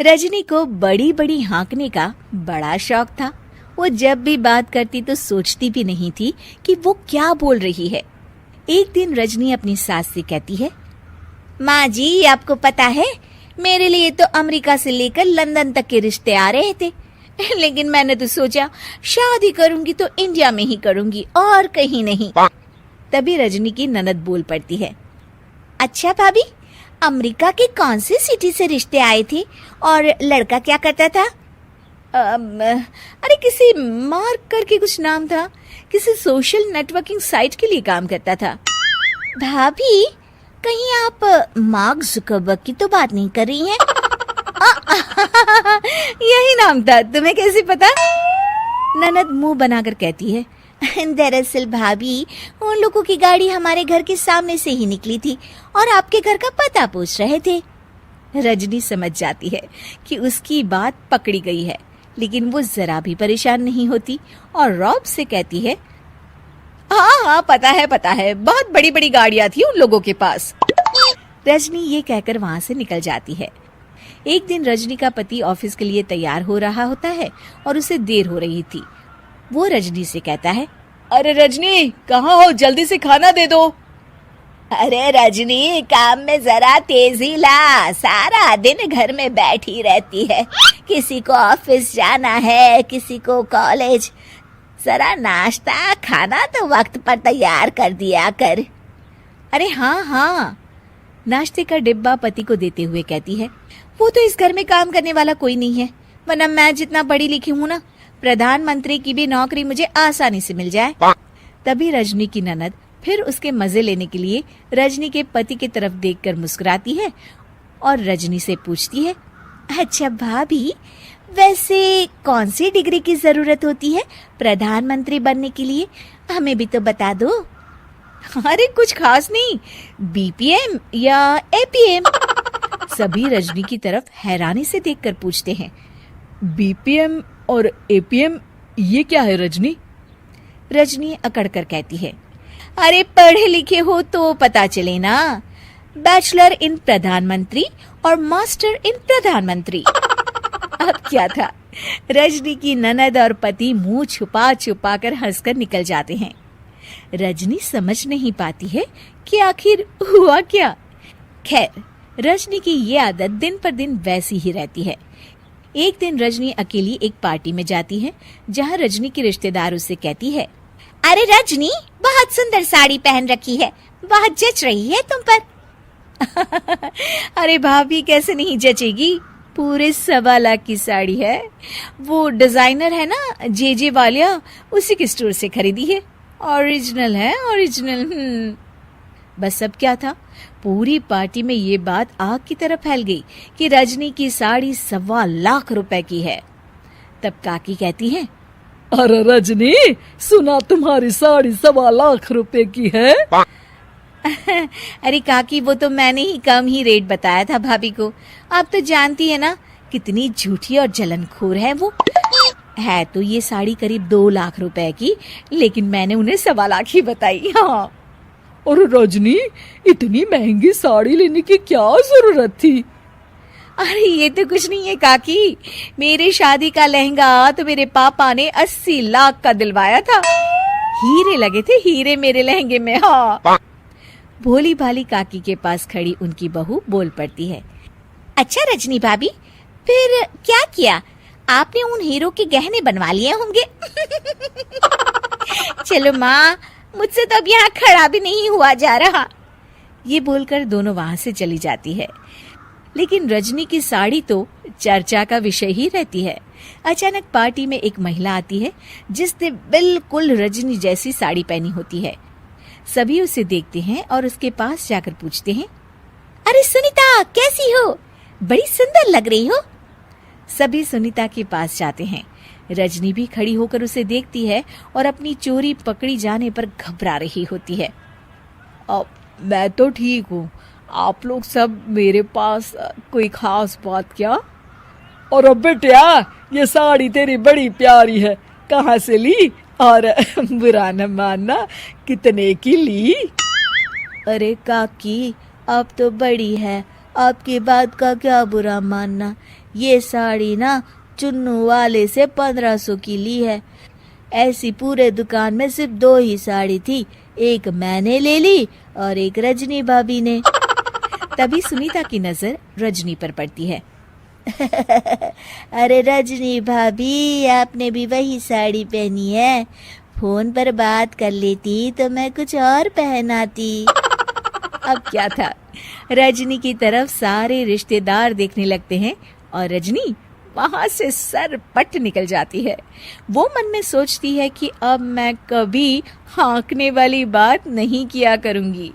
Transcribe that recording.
रजनी को बड़ी बड़ी हाँकने का बड़ा शौक था। वो जब भी बात करती तो सोचती भी नहीं थी कि वो क्या बोल रही है। एक दिन रजनी अपनी सास से कहती है, माँ जी, आपको पता है मेरे लिए तो अमेरिका से लेकर लंदन तक के रिश्ते आ रहे थे, लेकिन मैंने तो सोचा शादी करूंगी तो इंडिया में ही करूंगी और कहीं नहीं। तभी रजनी की ननद बोल पड़ती है, अच्छा भाभी, अमेरिका के कौन सी सिटी से रिश्ते आए थे और लड़का क्या करता था? अरे किसी मार्क करके कुछ नाम था, किसी सोशल नेटवर्किंग साइट के लिए काम करता था। भाभी, कहीं आप मार्क जुकरबर्ग की तो बात नहीं कर रही हैं? यही नाम था, तुम्हें कैसे पता? ननद मुंह बनाकर कहती है, दरअसल भाभी, उन लोगों की गाड़ी हमारे घर के सामने से ही निकली थी और आपके घर का पता पूछ रहे थे। रजनी समझ जाती है कि उसकी बात पकड़ी गई है, लेकिन वो जरा भी परेशान नहीं होती और रॉब से कहती है, हाँ, पता है, बहुत बड़ी बड़ी गाड़ियां थी उन लोगों के पास। रजनी ये कहकर वहां से निकल जाती है। एक दिन रजनी का पति ऑफिस के लिए तैयार हो रहा होता है और उसे देर हो रही थी। वो रजनी से कहता है, अरे रजनी, कहाँ हो? जल्दी से खाना दे दो। अरे रजनी, काम में जरा तेजी ला, सारा दिन घर में बैठी रहती है, किसी को ऑफिस जाना है, किसी को कॉलेज। जरा नाश्ता खाना तो वक्त पर तैयार कर दिया कर। अरे हाँ, नाश्ते का डिब्बा पति को देते हुए कहती है, वो तो इस घर में काम करने वाला कोई नहीं है, वरना मैं जितना पढ़ी लिखी हूँ ना, प्रधानमंत्री की भी नौकरी मुझे आसानी से मिल जाए। तभी रजनी की ननद फिर उसके मजे लेने के लिए रजनी के पति की तरफ देखकर मुस्कुराती है और रजनी से पूछती है, अच्छा भाभी, वैसे कौन सी डिग्री की जरूरत होती है प्रधानमंत्री बनने के लिए? हमें भी तो बता दो। अरे कुछ खास नहीं, बीपीएम या एपीएम। सभी रजनी की तरफ हैरानी से देखकर पूछते हैं, बीपीएम और एपीएम ये क्या है रजनी? रजनी अकड़कर कहती है, अरे पढ़े लिखे हो तो पता चले ना, बैचलर इन प्रधानमंत्री और मास्टर इन प्रधानमंत्री। अब क्या था, रजनी की ननद और पति मुंह छुपा छुपा कर हंसकर निकल जाते हैं। रजनी समझ नहीं पाती है कि आखिर हुआ क्या। खैर, रजनी की ये आदत दिन पर दिन वैसी ही रहती है। एक दिन रजनी अकेली एक पार्टी में जाती है, जहाँ रजनी की रिश्तेदार उससे कहती है, अरे रजनी, बहुत सुंदर साड़ी पहन रखी है, बहुत जच रही है तुम पर। अरे भाभी, कैसे नहीं जचेगी, पूरे 1.25 लाख की साड़ी है। वो डिजाइनर है ना, जे वालिया, उसी के स्टोर से खरीदी है। ओरिजिनल है, ओरिजिनल। बस अब क्या था, पूरी पार्टी में ये बात आग की तरह फैल गई कि रजनी की साड़ी 1.25 लाख रुपए की है। तब काकी कहती है, अरे रजनी, सुना तुम्हारी साड़ी 1.25 लाख रुपए की है। अरे काकी, वो तो मैंने ही कम ही रेट बताया था भाभी को। आप तो जानती है ना कितनी झूठी और जलनखोर है वो। है तो ये साड़ी करीब 2 लाख रुपए की, लेकिन मैंने उन्हें 1.25 लाख ही बताई। हाँ। और रजनी, इतनी महंगी साड़ी लेने की क्या जरूरत थी? अरे ये तो कुछ नहीं है काकी, मेरे शादी का लहंगा तो मेरे पापा ने 80 लाख का दिलवाया था। हीरे लगे थे, हीरे मेरे लहंगे में। हाँ। भोली भाली काकी के पास खड़ी उनकी बहू बोल पड़ती है, अच्छा रजनी भाभी, फिर क्या किया? आपने उन हीरो के गहने बनवा लिए होंगे। चलो माँ, मुझसे तो अब यहाँ खड़ा भी नहीं हुआ जा रहा। ये बोलकर दोनों वहां से चली जाती है। लेकिन रजनी की साड़ी तो चर्चा का विषय ही रहती है। अचानक पार्टी में एक महिला आती है जिसने बिल्कुल रजनी जैसी साड़ी पहनी होती है। सभी उसे देखते हैं और उसके पास जाकर पूछते हैं, अरे सुनीता, कैसी हो? बड़ी सुंदर लग रही हो। सभी सुनीता के पास जाते हैं। रजनी भी खड़ी होकर उसे देखती है और अपनी चोरी पकड़ी जाने पर घबरा रही होती है। मैं तो ठीक हूँ, आप लोग सब मेरे पास कोई खास बात क्या? और अब बेटिया, ये साड़ी तेरी बड़ी प्यारी है, कहाँ से ली? और बुरा न मानना, कितने की ली? अरे काकी, अब तो बड़ी है आपकी बात का क्या बुरा मानना, ये साड़ी ना चुन्नू वाले से 1500 की ली है। ऐसी पूरे दुकान में सिर्फ 2 ही साड़ी थी, एक मैंने ले ली और एक रजनी भाभी ने। तभी सुनीता की नजर रजनी पर पड़ती है। अरे रजनी भाभी, आपने भी वही साड़ी पहनी है। फोन पर बात कर लेती तो मैं कुछ और पहनाती। अब क्या था, रजनी की तरफ सारे रिश्तेदार देखने लगते हैं और रजनी वहां से सर पट निकल जाती है। वो मन में सोचती है कि अब मैं कभी हाँकने वाली बात नहीं किया करूंगी।